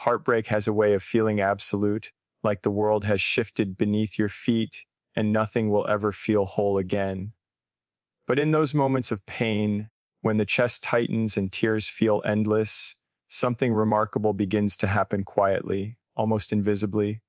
Heartbreak has a way of feeling absolute, like the world has shifted beneath your feet and nothing will ever feel whole again. But in those moments of pain, when the chest tightens and tears feel endless, something remarkable begins to happen quietly, almost invisibly.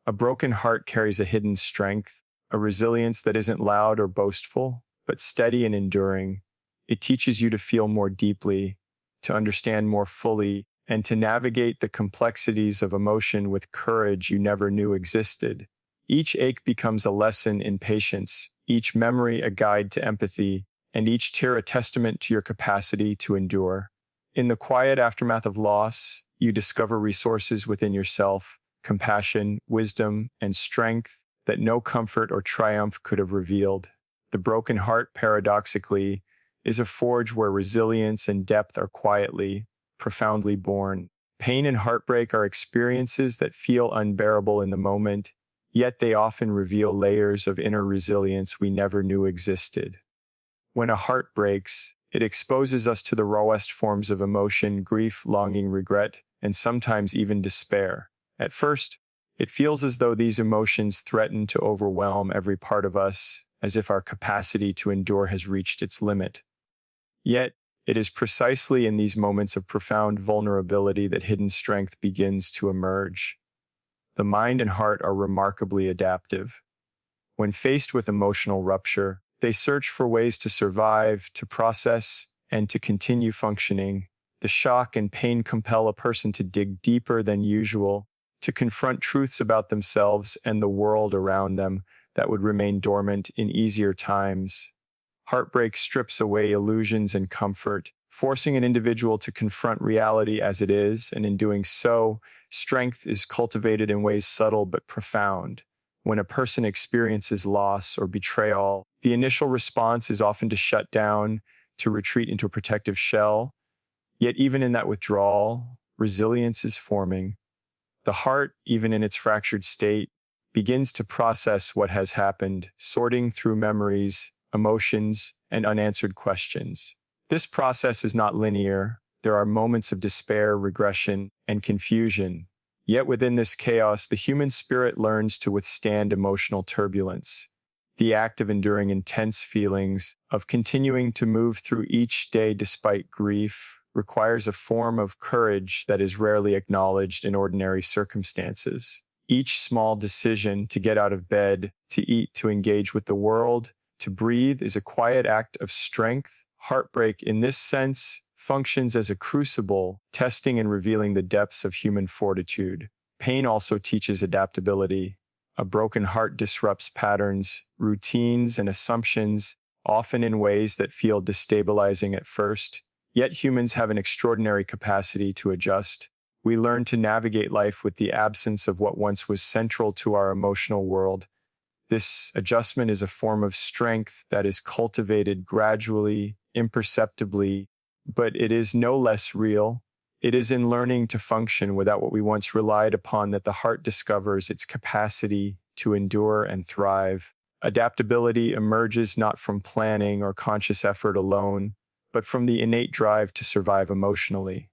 A broken heart carries a hidden strength, a resilience that isn't loud or boastful, but steady and enduring. It teaches you to feel more deeply, to understand more fully, and to navigate the complexities of emotion with courage you never knew existed. Each ache becomes a lesson in patience, each memory a guide to empathy, and each tear a testament to your capacity to endure. In the quiet aftermath of loss, you discover resources within yourself, compassion, wisdom, and strength that no comfort or triumph could have revealed. The broken heart, paradoxically, is a forge where resilience and depth are quietly, profoundly born. Pain and heartbreak are experiences that feel unbearable in the moment, yet they often reveal layers of inner resilience we never knew existed. When a heart breaks, it exposes us to the rawest forms of emotion, grief, longing, regret, and sometimes even despair. At first, it feels as though these emotions threaten to overwhelm every part of us, as if our capacity to endure has reached its limit. Yet, it is precisely in these moments of profound vulnerability that hidden strength begins to emerge. The mind and heart are remarkably adaptive. When faced with emotional rupture, they search for ways to survive, to process, and to continue functioning. The shock and pain compel a person to dig deeper than usual, to confront truths about themselves and the world around them that would remain dormant in easier times. Heartbreak strips away illusions and comfort, forcing an individual to confront reality as it is, and in doing so, strength is cultivated in ways subtle but profound. When a person experiences loss or betrayal, the initial response is often to shut down, to retreat into a protective shell. Yet even in that withdrawal, resilience is forming. The heart, even in its fractured state, begins to process what has happened, sorting through memories, emotions, and unanswered questions. This process is not linear. There are moments of despair, regression, and confusion. Yet within this chaos, the human spirit learns to withstand emotional turbulence. The act of enduring intense feelings, of continuing to move through each day despite grief, requires a form of courage that is rarely acknowledged in ordinary circumstances. Each small decision to get out of bed, to eat, to engage with the world, to breathe is a quiet act of strength. Heartbreak, in this sense, functions as a crucible, testing and revealing the depths of human fortitude. Pain also teaches adaptability. A broken heart disrupts patterns, routines, and assumptions, often in ways that feel destabilizing at first. Yet humans have an extraordinary capacity to adjust. We learn to navigate life with the absence of what once was central to our emotional world. This adjustment is a form of strength that is cultivated gradually, imperceptibly, but it is no less real. It is in learning to function without what we once relied upon that the heart discovers its capacity to endure and thrive. Adaptability emerges not from planning or conscious effort alone, but from the innate drive to survive emotionally.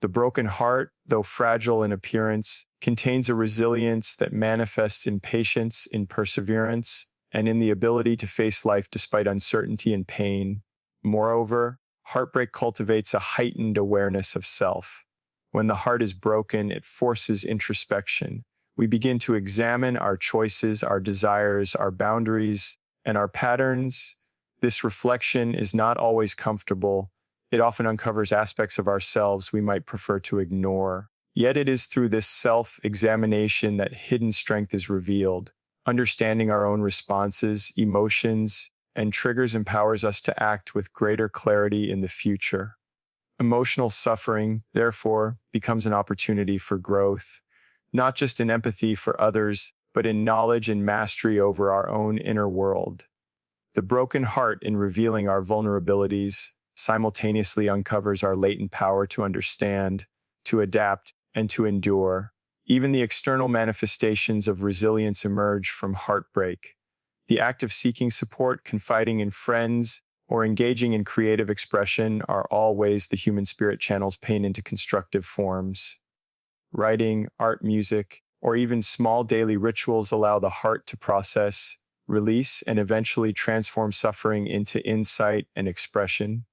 The broken heart, though fragile in appearance, contains a resilience that manifests in patience, in perseverance, and in the ability to face life despite uncertainty and pain. Moreover, heartbreak cultivates a heightened awareness of self. When the heart is broken, it forces introspection. We begin to examine our choices, our desires, our boundaries, and our patterns. This reflection is not always comfortable. It often uncovers aspects of ourselves we might prefer to ignore. Yet it is through this self-examination that hidden strength is revealed. Understanding our own responses, emotions, and triggers empowers us to act with greater clarity in the future. Emotional suffering, therefore, becomes an opportunity for growth, not just in empathy for others, but in knowledge and mastery over our own inner world. The broken heart, in revealing our vulnerabilities, simultaneously uncovers our latent power to understand, to adapt, and to endure. Even the external manifestations of resilience emerge from heartbreak. The act of seeking support, confiding in friends, or engaging in creative expression are all ways the human spirit channels pain into constructive forms. Writing, art, music, or even small daily rituals allow the heart to process, release, and eventually transform suffering into insight and expression.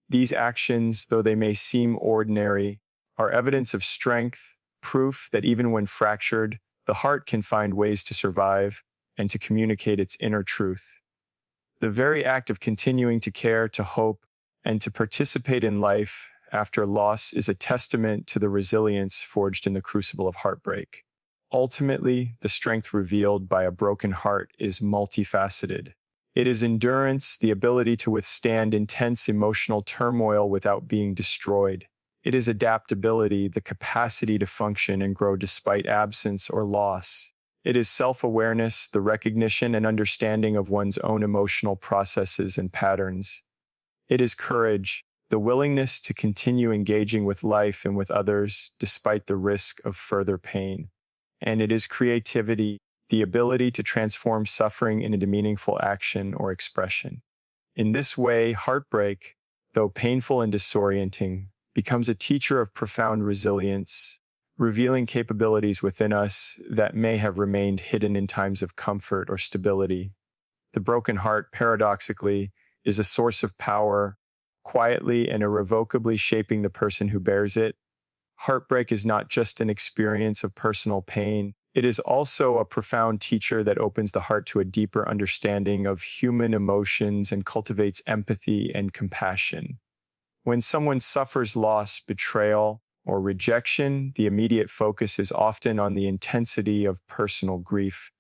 These actions, though they may seem ordinary, are evidence of strength, proof that even when fractured, the heart can find ways to survive and to communicate its inner truth. The very act of continuing to care, to hope, and to participate in life after loss is a testament to the resilience forged in the crucible of heartbreak. Ultimately, the strength revealed by a broken heart is multifaceted. It is endurance, the ability to withstand intense emotional turmoil without being destroyed. It is adaptability, the capacity to function and grow despite absence or loss. It is self-awareness, the recognition and understanding of one's own emotional processes and patterns. It is courage, the willingness to continue engaging with life and with others despite the risk of further pain. And it is creativity, the ability to transform suffering into meaningful action or expression. In this way, heartbreak, though painful and disorienting, becomes a teacher of profound resilience, revealing capabilities within us that may have remained hidden in times of comfort or stability. The broken heart, paradoxically, is a source of power, quietly and irrevocably shaping the person who bears it. Heartbreak is not just an experience of personal pain, it is also a profound teacher that opens the heart to a deeper understanding of human emotions and cultivates empathy and compassion. When someone suffers loss, betrayal, or rejection, the immediate focus is often on the intensity of personal grief.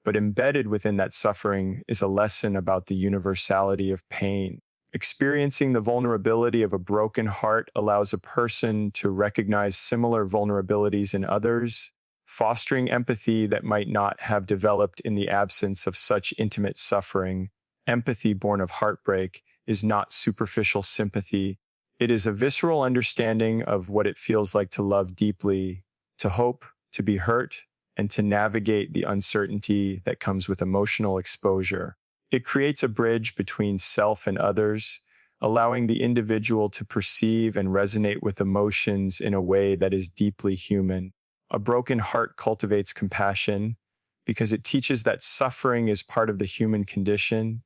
But embedded within that suffering is a lesson about the universality of pain. Experiencing the vulnerability of a broken heart allows a person to recognize similar vulnerabilities in others, fostering empathy that might not have developed in the absence of such intimate suffering. Empathy born of heartbreak is not superficial sympathy. It is a visceral understanding of what it feels like to love deeply, to hope, to be hurt, and to navigate the uncertainty that comes with emotional exposure. It creates a bridge between self and others, allowing the individual to perceive and resonate with emotions in a way that is deeply human. A broken heart cultivates compassion because it teaches that suffering is part of the human condition.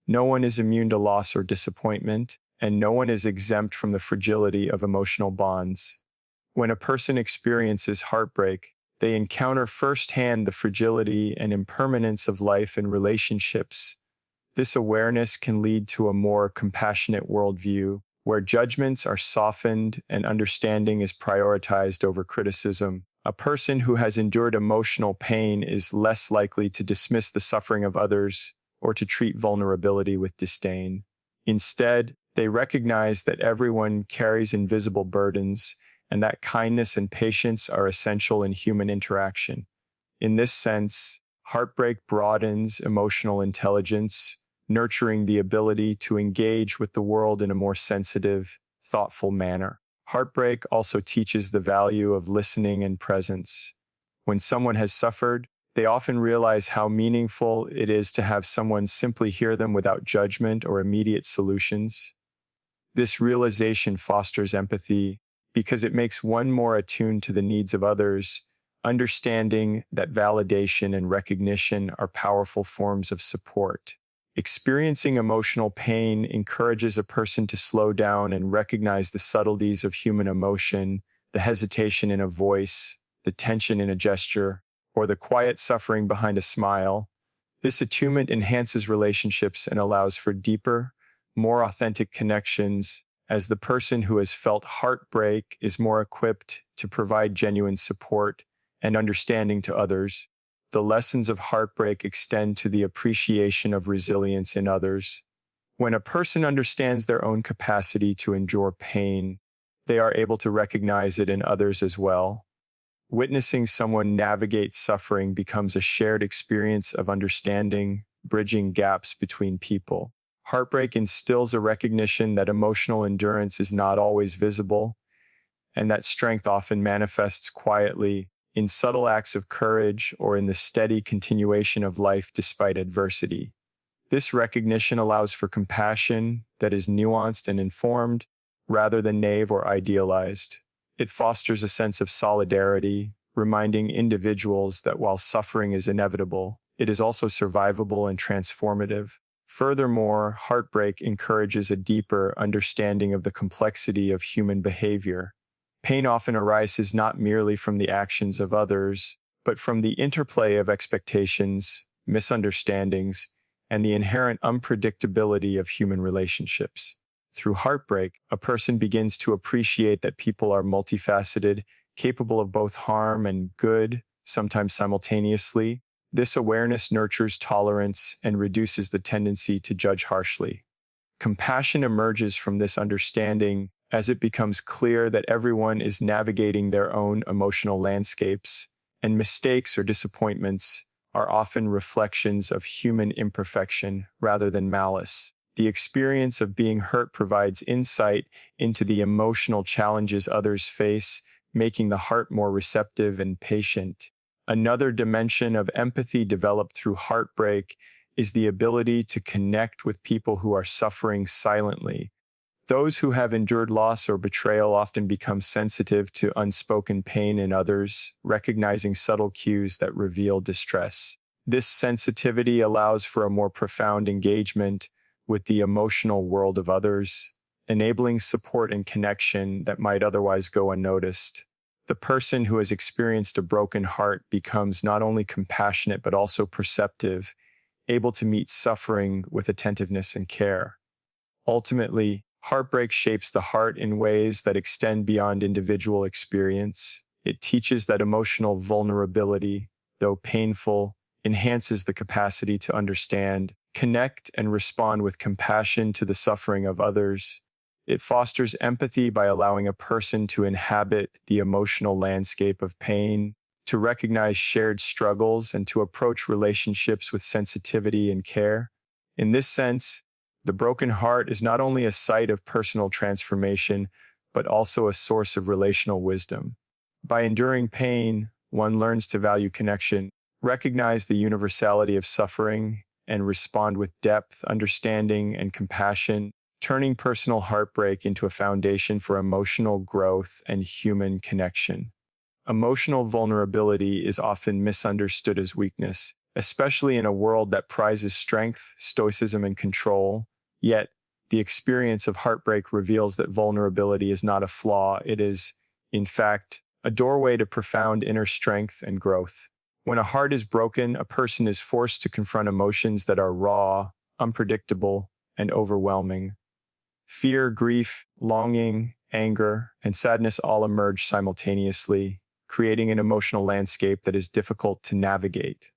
No one is immune to loss or disappointment, and no one is exempt from the fragility of emotional bonds. When a person experiences heartbreak, they encounter firsthand the fragility and impermanence of life and relationships. This awareness can lead to a more compassionate worldview, where judgments are softened and understanding is prioritized over criticism. A person who has endured emotional pain is less likely to dismiss the suffering of others or to treat vulnerability with disdain. Instead, they recognize that everyone carries invisible burdens and that kindness and patience are essential in human interaction. In this sense, heartbreak broadens emotional intelligence, nurturing the ability to engage with the world in a more sensitive, thoughtful manner. Heartbreak also teaches the value of listening and presence. When someone has suffered, they often realize how meaningful it is to have someone simply hear them without judgment or immediate solutions. This realization fosters empathy because it makes one more attuned to the needs of others, understanding that validation and recognition are powerful forms of support. Experiencing emotional pain encourages a person to slow down and recognize the subtleties of human emotion, the hesitation in a voice, the tension in a gesture, or the quiet suffering behind a smile. This attunement enhances relationships and allows for deeper, more authentic connections, as the person who has felt heartbreak is more equipped to provide genuine support and understanding to others. The lessons of heartbreak extend to the appreciation of resilience in others. When a person understands their own capacity to endure pain, they are able to recognize it in others as well. Witnessing someone navigate suffering becomes a shared experience of understanding, bridging gaps between people. Heartbreak instills a recognition that emotional endurance is not always visible, and that strength often manifests quietly in subtle acts of courage or in the steady continuation of life despite adversity. This recognition allows for compassion that is nuanced and informed, rather than naive or idealized. It fosters a sense of solidarity, reminding individuals that while suffering is inevitable, it is also survivable and transformative. Furthermore, heartbreak encourages a deeper understanding of the complexity of human behavior. Pain often arises not merely from the actions of others, but from the interplay of expectations, misunderstandings, and the inherent unpredictability of human relationships. Through heartbreak, a person begins to appreciate that people are multifaceted, capable of both harm and good, sometimes simultaneously. This awareness nurtures tolerance and reduces the tendency to judge harshly. Compassion emerges from this understanding as it becomes clear that everyone is navigating their own emotional landscapes, and mistakes or disappointments are often reflections of human imperfection rather than malice. The experience of being hurt provides insight into the emotional challenges others face, making the heart more receptive and patient. Another dimension of empathy developed through heartbreak is the ability to connect with people who are suffering silently. Those who have endured loss or betrayal often become sensitive to unspoken pain in others, recognizing subtle cues that reveal distress. This sensitivity allows for a more profound engagement with the emotional world of others, enabling support and connection that might otherwise go unnoticed. The person who has experienced a broken heart becomes not only compassionate but also perceptive, able to meet suffering with attentiveness and care. Ultimately, heartbreak shapes the heart in ways that extend beyond individual experience. It teaches that emotional vulnerability, though painful, enhances the capacity to understand, connect, and respond with compassion to the suffering of others. It fosters empathy by allowing a person to inhabit the emotional landscape of pain, to recognize shared struggles, and to approach relationships with sensitivity and care. In this sense, the broken heart is not only a site of personal transformation, but also a source of relational wisdom. By enduring pain, one learns to value connection, recognize the universality of suffering, and respond with depth, understanding, and compassion, turning personal heartbreak into a foundation for emotional growth and human connection. Emotional vulnerability is often misunderstood as weakness, especially in a world that prizes strength, stoicism, and control. Yet, the experience of heartbreak reveals that vulnerability is not a flaw. It is, in fact, a doorway to profound inner strength and growth. When a heart is broken, a person is forced to confront emotions that are raw, unpredictable, and overwhelming. Fear, grief, longing, anger, and sadness all emerge simultaneously, creating an emotional landscape that is difficult to navigate.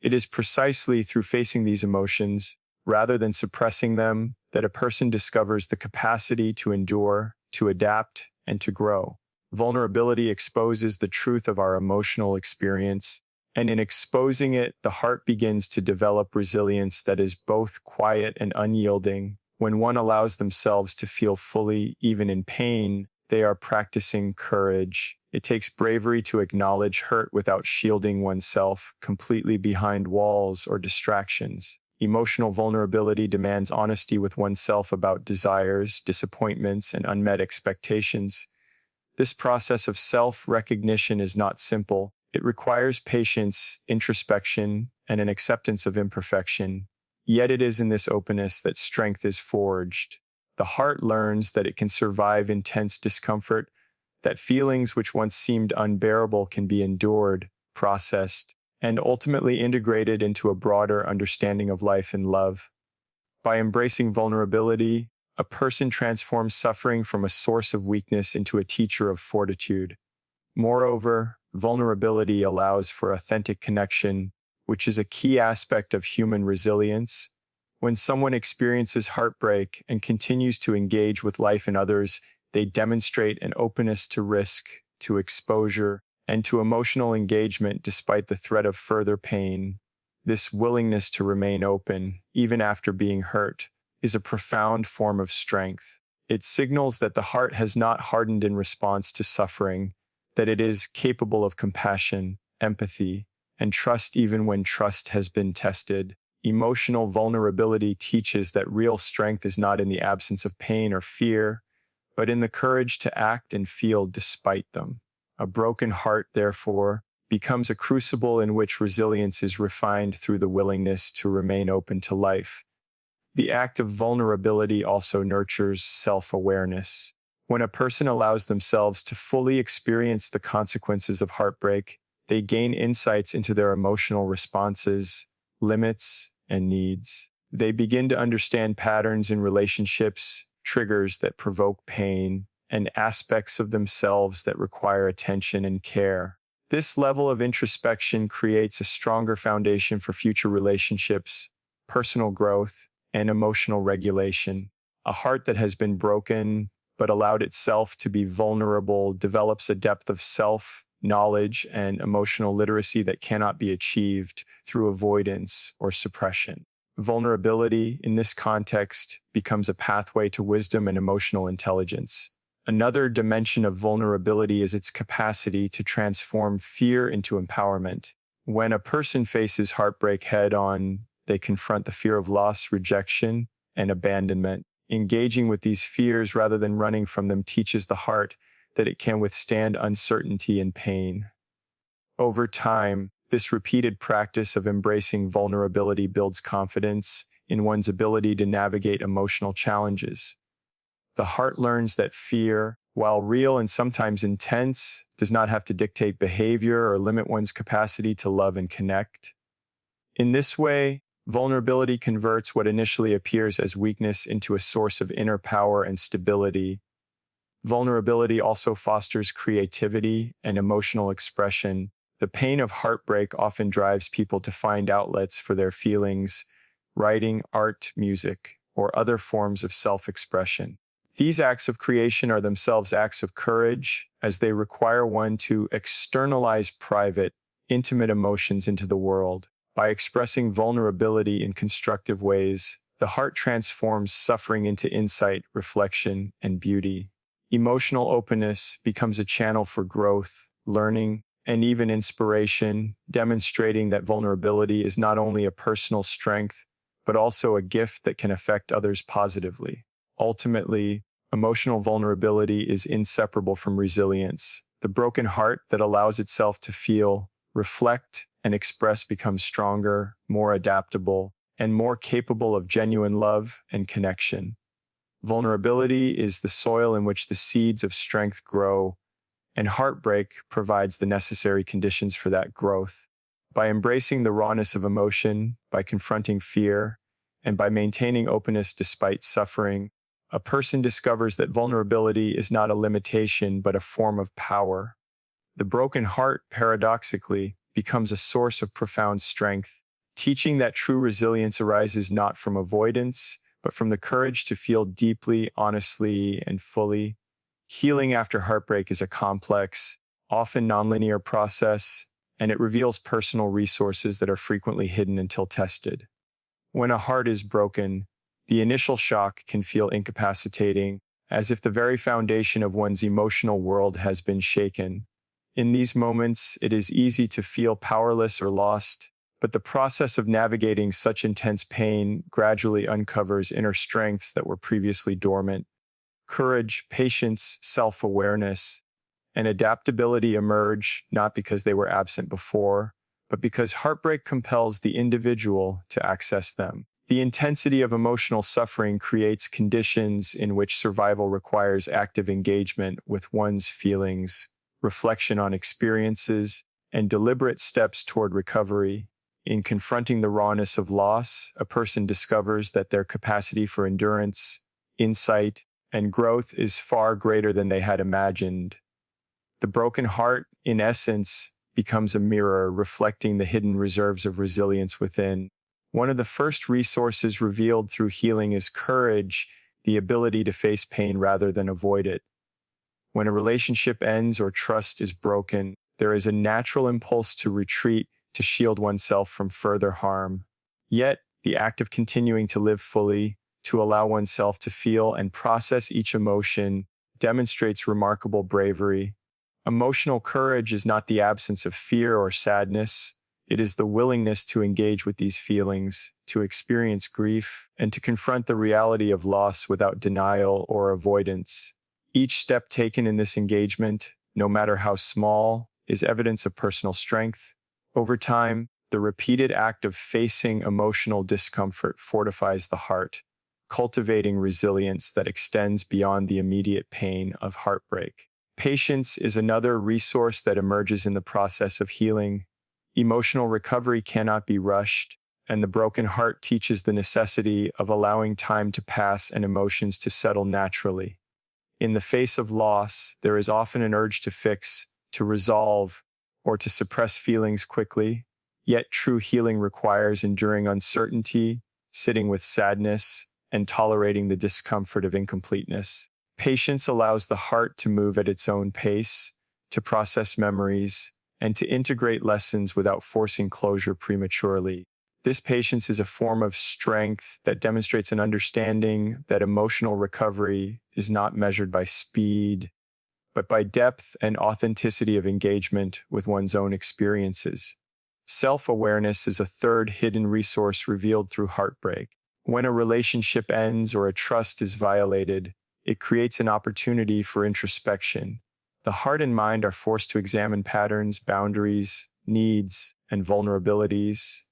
It is precisely through facing these emotions, rather than suppressing them, that a person discovers the capacity to endure, to adapt, and to grow. Vulnerability exposes the truth of our emotional experience, and in exposing it, the heart begins to develop resilience that is both quiet and unyielding. When one allows themselves to feel fully, even in pain, they are practicing courage. It takes bravery to acknowledge hurt without shielding oneself completely behind walls or distractions. Emotional vulnerability demands honesty with oneself about desires, disappointments, and unmet expectations. This process of self-recognition is not simple. It requires patience, introspection, and an acceptance of imperfection. Yet it is in this openness that strength is forged. The heart learns that it can survive intense discomfort, that feelings which once seemed unbearable can be endured, processed, and ultimately integrated into a broader understanding of life and love. By embracing vulnerability, a person transforms suffering from a source of weakness into a teacher of fortitude. Moreover, vulnerability allows for authentic connection, which is a key aspect of human resilience. When someone experiences heartbreak and continues to engage with life and others, they demonstrate an openness to risk, to exposure, and to emotional engagement despite the threat of further pain. This willingness to remain open, even after being hurt, is a profound form of strength. It signals that the heart has not hardened in response to suffering, that it is capable of compassion, empathy, and trust even when trust has been tested. Emotional vulnerability teaches that real strength is not in the absence of pain or fear, but in the courage to act and feel despite them. A broken heart, therefore, becomes a crucible in which resilience is refined through the willingness to remain open to life. The act of vulnerability also nurtures self-awareness. When a person allows themselves to fully experience the consequences of heartbreak, they gain insights into their emotional responses, limits, and needs. They begin to understand patterns in relationships, triggers that provoke pain, and aspects of themselves that require attention and care. This level of introspection creates a stronger foundation for future relationships, personal growth, and emotional regulation. A heart that has been broken but allowed itself to be vulnerable develops a depth of self-knowledge and emotional literacy that cannot be achieved through avoidance or suppression. Vulnerability, in this context, becomes a pathway to wisdom and emotional intelligence. Another dimension of vulnerability is its capacity to transform fear into empowerment. When a person faces heartbreak head-on, they confront the fear of loss, rejection, and abandonment. Engaging with these fears rather than running from them teaches the heart that it can withstand uncertainty and pain. Over time, this repeated practice of embracing vulnerability builds confidence in one's ability to navigate emotional challenges. The heart learns that fear, while real and sometimes intense, does not have to dictate behavior or limit one's capacity to love and connect. In this way, vulnerability converts what initially appears as weakness into a source of inner power and stability. Vulnerability also fosters creativity and emotional expression. The pain of heartbreak often drives people to find outlets for their feelings, writing, art, music, or other forms of self-expression. These acts of creation are themselves acts of courage, as they require one to externalize private, intimate emotions into the world. By expressing vulnerability in constructive ways, the heart transforms suffering into insight, reflection, and beauty. Emotional openness becomes a channel for growth, learning, and even inspiration, demonstrating that vulnerability is not only a personal strength, but also a gift that can affect others positively. Ultimately, emotional vulnerability is inseparable from resilience. The broken heart that allows itself to feel, reflect, and express becomes stronger, more adaptable, and more capable of genuine love and connection. Vulnerability is the soil in which the seeds of strength grow, and heartbreak provides the necessary conditions for that growth. By embracing the rawness of emotion, by confronting fear, and by maintaining openness despite suffering, a person discovers that vulnerability is not a limitation but a form of power. The broken heart, paradoxically, becomes a source of profound strength, teaching that true resilience arises not from avoidance, but from the courage to feel deeply, honestly, and fully. Healing after heartbreak is a complex, often nonlinear process, and it reveals personal resources that are frequently hidden until tested. When a heart is broken, the initial shock can feel incapacitating, as if the very foundation of one's emotional world has been shaken. In these moments, it is easy to feel powerless or lost, but the process of navigating such intense pain gradually uncovers inner strengths that were previously dormant. Courage, patience, self-awareness, and adaptability emerge not because they were absent before, but because heartbreak compels the individual to access them. The intensity of emotional suffering creates conditions in which survival requires active engagement with one's feelings, reflection on experiences, and deliberate steps toward recovery. In confronting the rawness of loss, a person discovers that their capacity for endurance, insight, and growth is far greater than they had imagined. The broken heart, in essence, becomes a mirror reflecting the hidden reserves of resilience within. One of the first resources revealed through healing is courage, the ability to face pain rather than avoid it. When a relationship ends or trust is broken, there is a natural impulse to retreat, to shield oneself from further harm. Yet, the act of continuing to live fully, to allow oneself to feel and process each emotion, demonstrates remarkable bravery. Emotional courage is not the absence of fear or sadness. It is the willingness to engage with these feelings, to experience grief, and to confront the reality of loss without denial or avoidance. Each step taken in this engagement, no matter how small, is evidence of personal strength. Over time, the repeated act of facing emotional discomfort fortifies the heart, cultivating resilience that extends beyond the immediate pain of heartbreak. Patience is another resource that emerges in the process of healing. Emotional recovery cannot be rushed, and the broken heart teaches the necessity of allowing time to pass and emotions to settle naturally. In the face of loss, there is often an urge to fix, to resolve, or to suppress feelings quickly. Yet true healing requires enduring uncertainty, sitting with sadness, and tolerating the discomfort of incompleteness. Patience allows the heart to move at its own pace, to process memories, and to integrate lessons without forcing closure prematurely. This patience is a form of strength that demonstrates an understanding that emotional recovery is not measured by speed, but by depth and authenticity of engagement with one's own experiences. Self-awareness is a third hidden resource revealed through heartbreak. When a relationship ends or a trust is violated, it creates an opportunity for introspection. The heart and mind are forced to examine patterns, boundaries, needs, and vulnerabilities.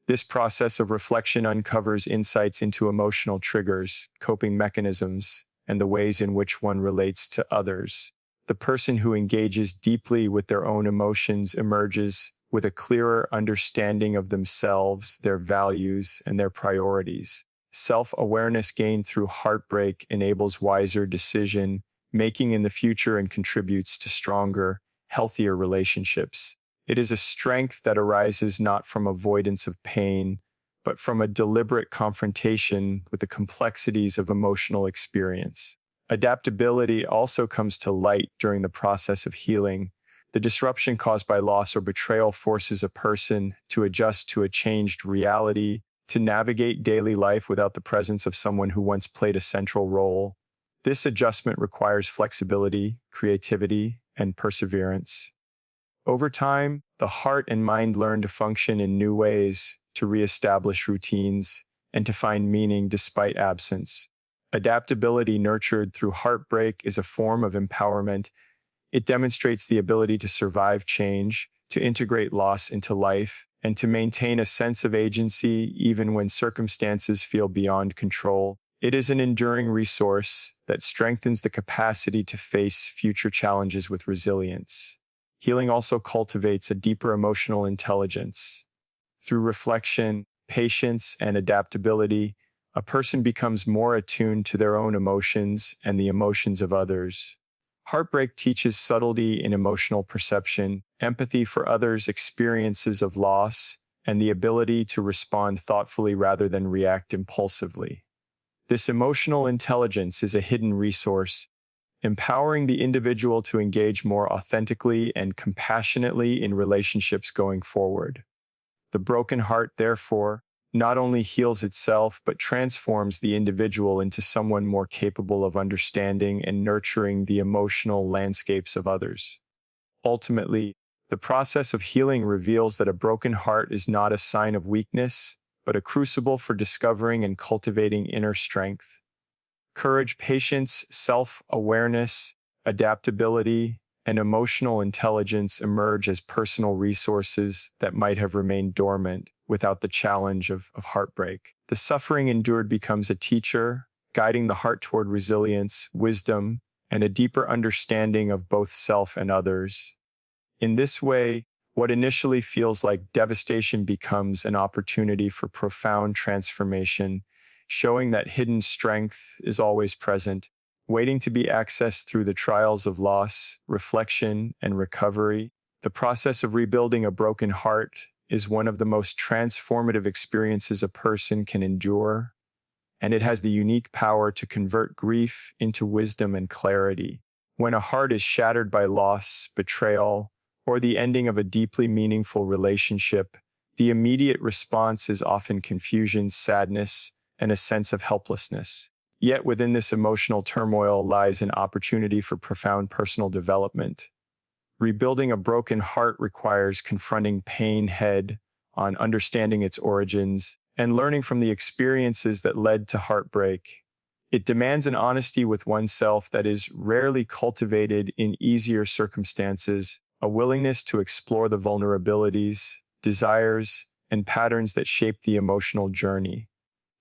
This process of reflection uncovers insights into emotional triggers, coping mechanisms, and the ways in which one relates to others. The person who engages deeply with their own emotions emerges with a clearer understanding of themselves, their values, and their priorities. Self-awareness gained through heartbreak enables wiser decision making in the future and contributes to stronger, healthier relationships. It is a strength that arises not from avoidance of pain, but from a deliberate confrontation with the complexities of emotional experience. Adaptability also comes to light during the process of healing. The disruption caused by loss or betrayal forces a person to adjust to a changed reality, to navigate daily life without the presence of someone who once played a central role. This adjustment requires flexibility, creativity, and perseverance. Over time, the heart and mind learn to function in new ways, to reestablish routines, and to find meaning despite absence. Adaptability nurtured through heartbreak is a form of empowerment. It demonstrates the ability to survive change, to integrate loss into life, and to maintain a sense of agency even when circumstances feel beyond control. It is an enduring resource that strengthens the capacity to face future challenges with resilience. Healing also cultivates a deeper emotional intelligence. Through reflection, patience, and adaptability, a person becomes more attuned to their own emotions and the emotions of others. Heartbreak teaches subtlety in emotional perception, empathy for others' experiences of loss, and the ability to respond thoughtfully rather than react impulsively. This emotional intelligence is a hidden resource, empowering the individual to engage more authentically and compassionately in relationships going forward. The broken heart, therefore, not only heals itself but transforms the individual into someone more capable of understanding and nurturing the emotional landscapes of others. Ultimately, the process of healing reveals that a broken heart is not a sign of weakness, but a crucible for discovering and cultivating inner strength. Courage, patience, self-awareness, adaptability, and emotional intelligence emerge as personal resources that might have remained dormant without the challenge of heartbreak. The suffering endured becomes a teacher, guiding the heart toward resilience, wisdom, and a deeper understanding of both self and others. In this way, what initially feels like devastation becomes an opportunity for profound transformation, showing that hidden strength is always present, waiting to be accessed through the trials of loss, reflection, and recovery. The process of rebuilding a broken heart is one of the most transformative experiences a person can endure, and it has the unique power to convert grief into wisdom and clarity. When a heart is shattered by loss, betrayal, or the ending of a deeply meaningful relationship, the immediate response is often confusion, sadness, and a sense of helplessness. Yet within this emotional turmoil lies an opportunity for profound personal development. Rebuilding a broken heart requires confronting pain head-on, understanding its origins, and learning from the experiences that led to heartbreak. It demands an honesty with oneself that is rarely cultivated in easier circumstances, a willingness to explore the vulnerabilities, desires, and patterns that shape the emotional journey.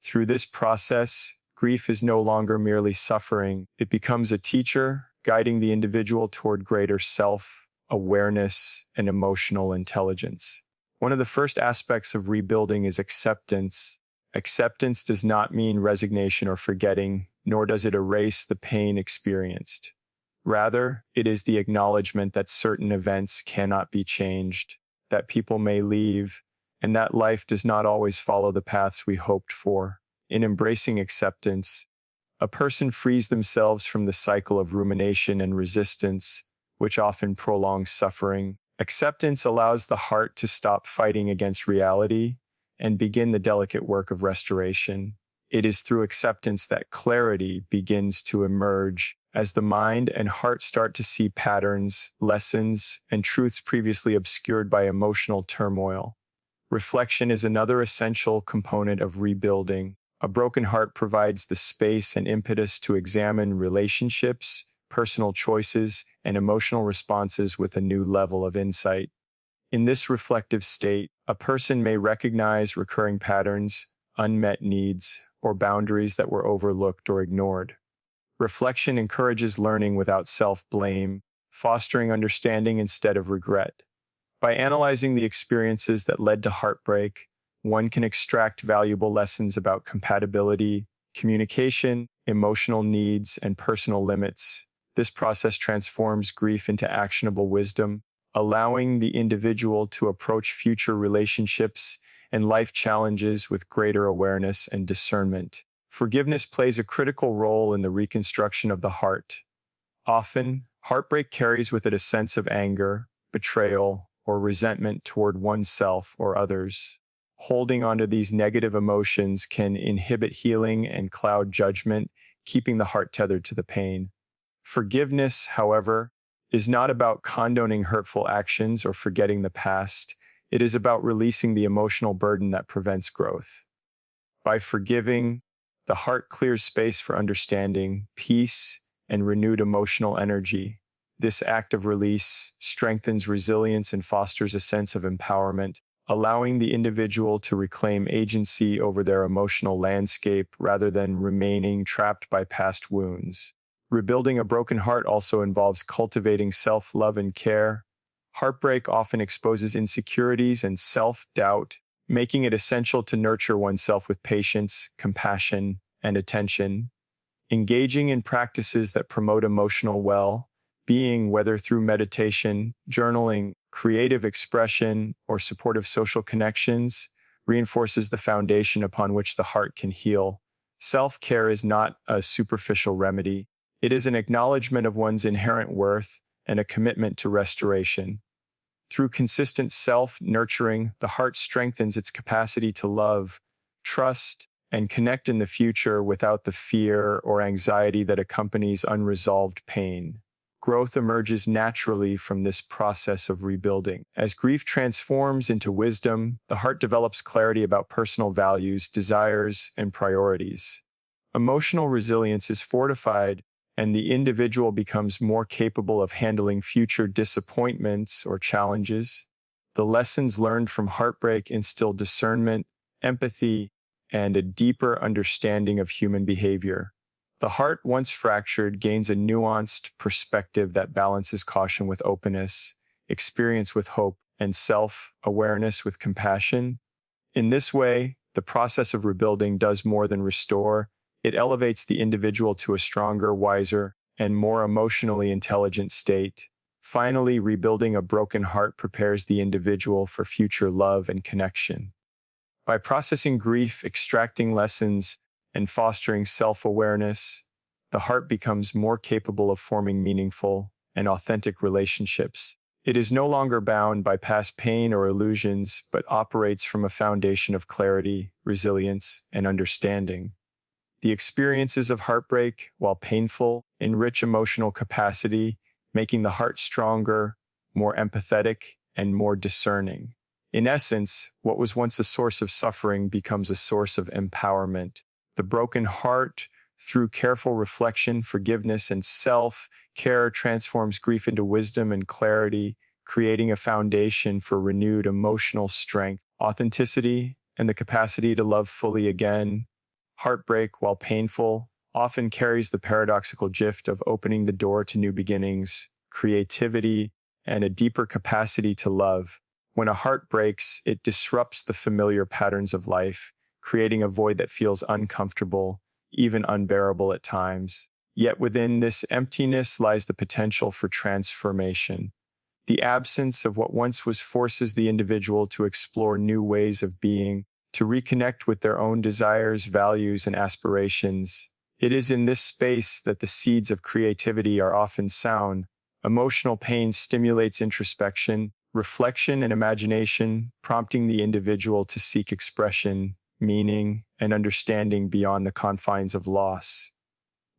Through this process, grief is no longer merely suffering. It becomes a teacher, guiding the individual toward greater self-awareness and emotional intelligence. One of the first aspects of rebuilding is acceptance. Acceptance does not mean resignation or forgetting, nor does it erase the pain experienced. Rather, it is the acknowledgement that certain events cannot be changed, that people may leave, and that life does not always follow the paths we hoped for. In embracing acceptance, a person frees themselves from the cycle of rumination and resistance, which often prolongs suffering. Acceptance allows the heart to stop fighting against reality and begin the delicate work of restoration. It is through acceptance that clarity begins to emerge as the mind and heart start to see patterns, lessons, and truths previously obscured by emotional turmoil. Reflection is another essential component of rebuilding. A broken heart provides the space and impetus to examine relationships, personal choices, and emotional responses with a new level of insight. In this reflective state, a person may recognize recurring patterns, unmet needs, or boundaries that were overlooked or ignored. Reflection encourages learning without self-blame, fostering understanding instead of regret. By analyzing the experiences that led to heartbreak, one can extract valuable lessons about compatibility, communication, emotional needs, and personal limits. This process transforms grief into actionable wisdom, allowing the individual to approach future relationships and life challenges with greater awareness and discernment. Forgiveness plays a critical role in the reconstruction of the heart. Often, heartbreak carries with it a sense of anger, betrayal, or resentment toward oneself or others. Holding onto these negative emotions can inhibit healing and cloud judgment, keeping the heart tethered to the pain. Forgiveness, however, is not about condoning hurtful actions or forgetting the past. It is about releasing the emotional burden that prevents growth. By forgiving, the heart clears space for understanding, peace, and renewed emotional energy. This act of release strengthens resilience and fosters a sense of empowerment, allowing the individual to reclaim agency over their emotional landscape rather than remaining trapped by past wounds. Rebuilding a broken heart also involves cultivating self-love and care. Heartbreak often exposes insecurities and self-doubt, making it essential to nurture oneself with patience, compassion, and attention. Engaging in practices that promote emotional well-being, whether through meditation, journaling, creative expression, or supportive social connections, reinforces the foundation upon which the heart can heal. Self-care is not a superficial remedy. It is an acknowledgement of one's inherent worth and a commitment to restoration. Through consistent self-nurturing, the heart strengthens its capacity to love, trust, and connect in the future without the fear or anxiety that accompanies unresolved pain. Growth emerges naturally from this process of rebuilding. As grief transforms into wisdom, the heart develops clarity about personal values, desires, and priorities. Emotional resilience is fortified, and the individual becomes more capable of handling future disappointments or challenges. The lessons learned from heartbreak instill discernment, empathy, and a deeper understanding of human behavior. The heart, once fractured, gains a nuanced perspective that balances caution with openness, experience with hope, and self-awareness with compassion. In this way, the process of rebuilding does more than restore. It elevates the individual to a stronger, wiser, and more emotionally intelligent state. Finally, rebuilding a broken heart prepares the individual for future love and connection. By processing grief, extracting lessons, and fostering self-awareness, the heart becomes more capable of forming meaningful and authentic relationships. It is no longer bound by past pain or illusions, but operates from a foundation of clarity, resilience, and understanding. The experiences of heartbreak, while painful, enrich emotional capacity, making the heart stronger, more empathetic, and more discerning. In essence, what was once a source of suffering becomes a source of empowerment. The broken heart, Through careful reflection, forgiveness, and self-care transforms grief into wisdom and clarity, creating a foundation for renewed emotional strength, authenticity, and the capacity to love fully again. Heartbreak, while painful, often carries the paradoxical gift of opening the door to new beginnings, creativity, and a deeper capacity to love. When a heart breaks, it disrupts the familiar patterns of life, creating a void that feels uncomfortable, even unbearable at times. Yet within this emptiness lies the potential for transformation. The absence of what once was forces the individual to explore new ways of being, to reconnect with their own desires, values, and aspirations. It is in this space that the seeds of creativity are often sown. Emotional pain stimulates introspection, reflection, and imagination, prompting the individual to seek expression, meaning, and understanding beyond the confines of loss.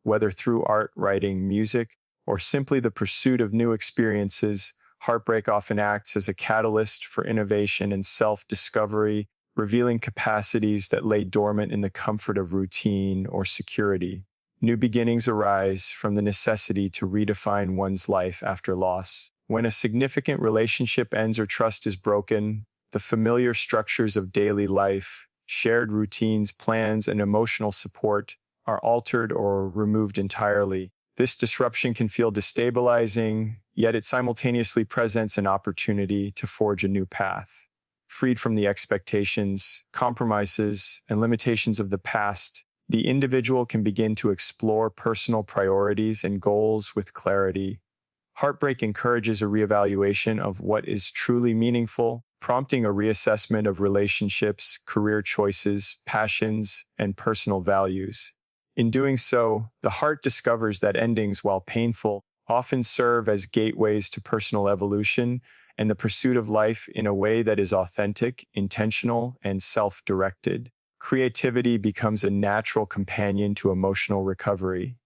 Whether through art, writing, music, or simply the pursuit of new experiences, heartbreak often acts as a catalyst for innovation and self-discovery, revealing capacities that lay dormant in the comfort of routine or security. New beginnings arise from the necessity to redefine one's life after loss. When a significant relationship ends or trust is broken, the familiar structures of daily life, shared routines, plans, and emotional support are altered or removed entirely. This disruption can feel destabilizing, yet it simultaneously presents an opportunity to forge a new path. Freed from the expectations, compromises, and limitations of the past, the individual can begin to explore personal priorities and goals with clarity. Heartbreak encourages a reevaluation of what is truly meaningful, prompting a reassessment of relationships, career choices, passions, and personal values. In doing so, the heart discovers that endings, while painful, often serve as gateways to personal evolution and the pursuit of life in a way that is authentic, intentional, and self-directed. Creativity becomes a natural companion to emotional recovery.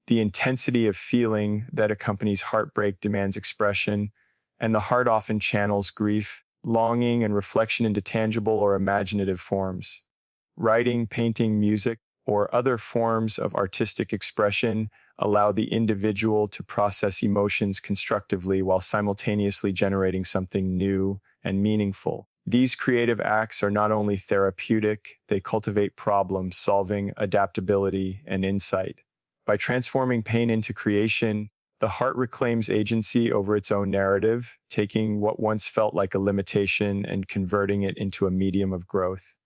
The intensity of feeling that accompanies heartbreak demands expression, and the heart often channels grief, longing, and reflection into tangible or imaginative forms. Writing, painting, music, or other forms of artistic expression allow the individual to process emotions constructively while simultaneously generating something new and meaningful. These creative acts are not only therapeutic, they cultivate problem-solving, adaptability, and insight. By transforming pain into creation, the heart reclaims agency over its own narrative, taking what once felt like a limitation and converting it into a medium of growth.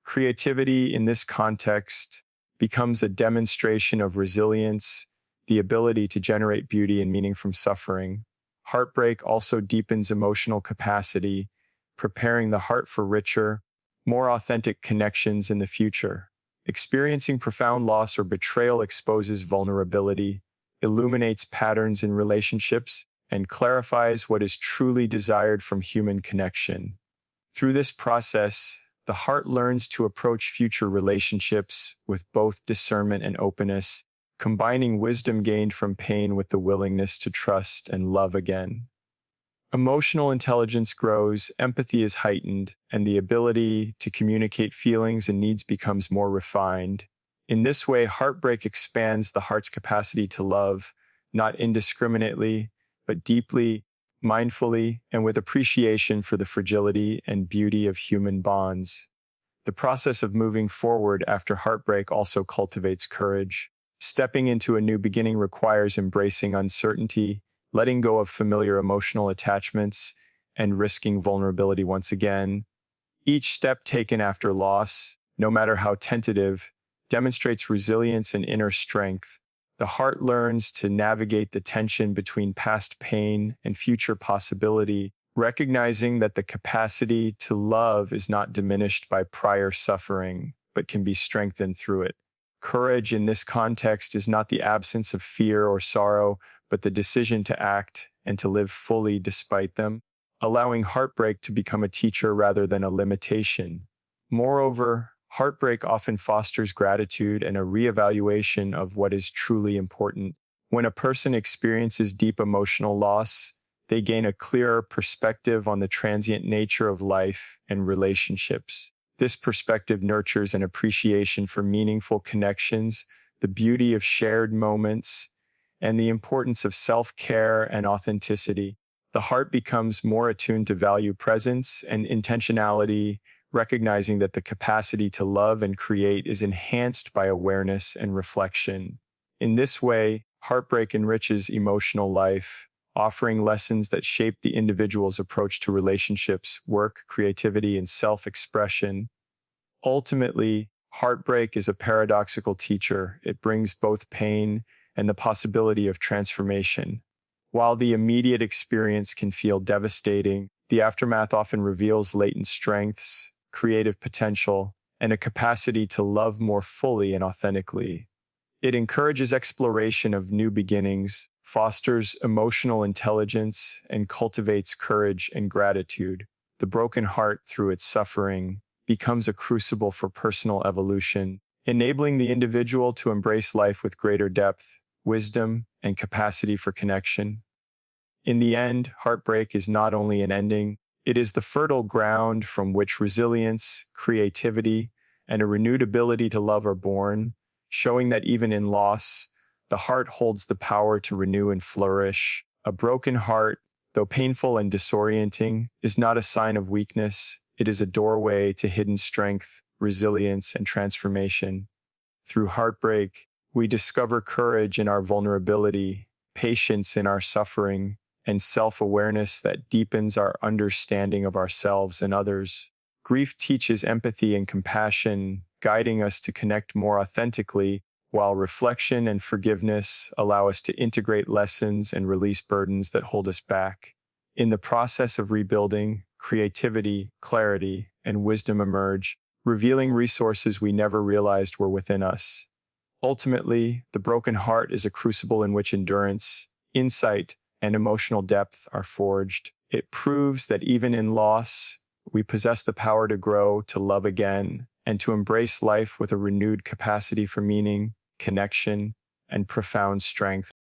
Creativity in this context becomes a demonstration of resilience, the ability to generate beauty and meaning from suffering. Heartbreak also deepens emotional capacity, preparing the heart for richer, more authentic connections in the future. Experiencing profound loss or betrayal exposes vulnerability, illuminates patterns in relationships, and clarifies what is truly desired from human connection. Through this process, the heart learns to approach future relationships with both discernment and openness, combining wisdom gained from pain with the willingness to trust and love again. Emotional intelligence grows, empathy is heightened, and the ability to communicate feelings and needs becomes more refined. In this way, heartbreak expands the heart's capacity to love, not indiscriminately, but deeply, mindfully, and with appreciation for the fragility and beauty of human bonds. The process of moving forward after heartbreak also cultivates courage. Stepping into a new beginning requires embracing uncertainty, letting go of familiar emotional attachments, and risking vulnerability once again. Each step taken after loss, no matter how tentative, demonstrates resilience and inner strength. The heart learns to navigate the tension between past pain and future possibility, recognizing that the capacity to love is not diminished by prior suffering, but can be strengthened through it. Courage in this context is not the absence of fear or sorrow, but the decision to act and to live fully despite them, allowing heartbreak to become a teacher rather than a limitation. Moreover, heartbreak often fosters gratitude and a reevaluation of what is truly important. When a person experiences deep emotional loss, they gain a clearer perspective on the transient nature of life and relationships. This perspective nurtures an appreciation for meaningful connections, the beauty of shared moments, and the importance of self-care and authenticity. The heart becomes more attuned to value presence and intentionality, recognizing that the capacity to love and create is enhanced by awareness and reflection. In this way, heartbreak enriches emotional life, offering lessons that shape the individual's approach to relationships, work, creativity, and self-expression. Ultimately, heartbreak is a paradoxical teacher. It brings both pain and the possibility of transformation. While the immediate experience can feel devastating, the aftermath often reveals latent strengths, creative potential, and a capacity to love more fully and authentically. It encourages exploration of new beginnings, fosters emotional intelligence, and cultivates courage and gratitude. The broken heart, through its suffering, becomes a crucible for personal evolution, enabling the individual to embrace life with greater depth, wisdom, and capacity for connection. In the end, heartbreak is not only an ending, it is the fertile ground from which resilience, creativity, and a renewed ability to love are born, showing that even in loss, the heart holds the power to renew and flourish. A broken heart, though painful and disorienting, is not a sign of weakness. It is a doorway to hidden strength, resilience, and transformation. Through heartbreak, we discover courage in our vulnerability, patience in our suffering, and self-awareness that deepens our understanding of ourselves and others. Grief teaches empathy and compassion, guiding us to connect more authentically, while reflection and forgiveness allow us to integrate lessons and release burdens that hold us back. In the process of rebuilding, creativity, clarity, and wisdom emerge, revealing resources we never realized were within us. Ultimately, the broken heart is a crucible in which endurance, insight, and emotional depth are forged. It proves that even in loss, we possess the power to grow, to love again, and to embrace life with a renewed capacity for meaning, connection, and profound strength.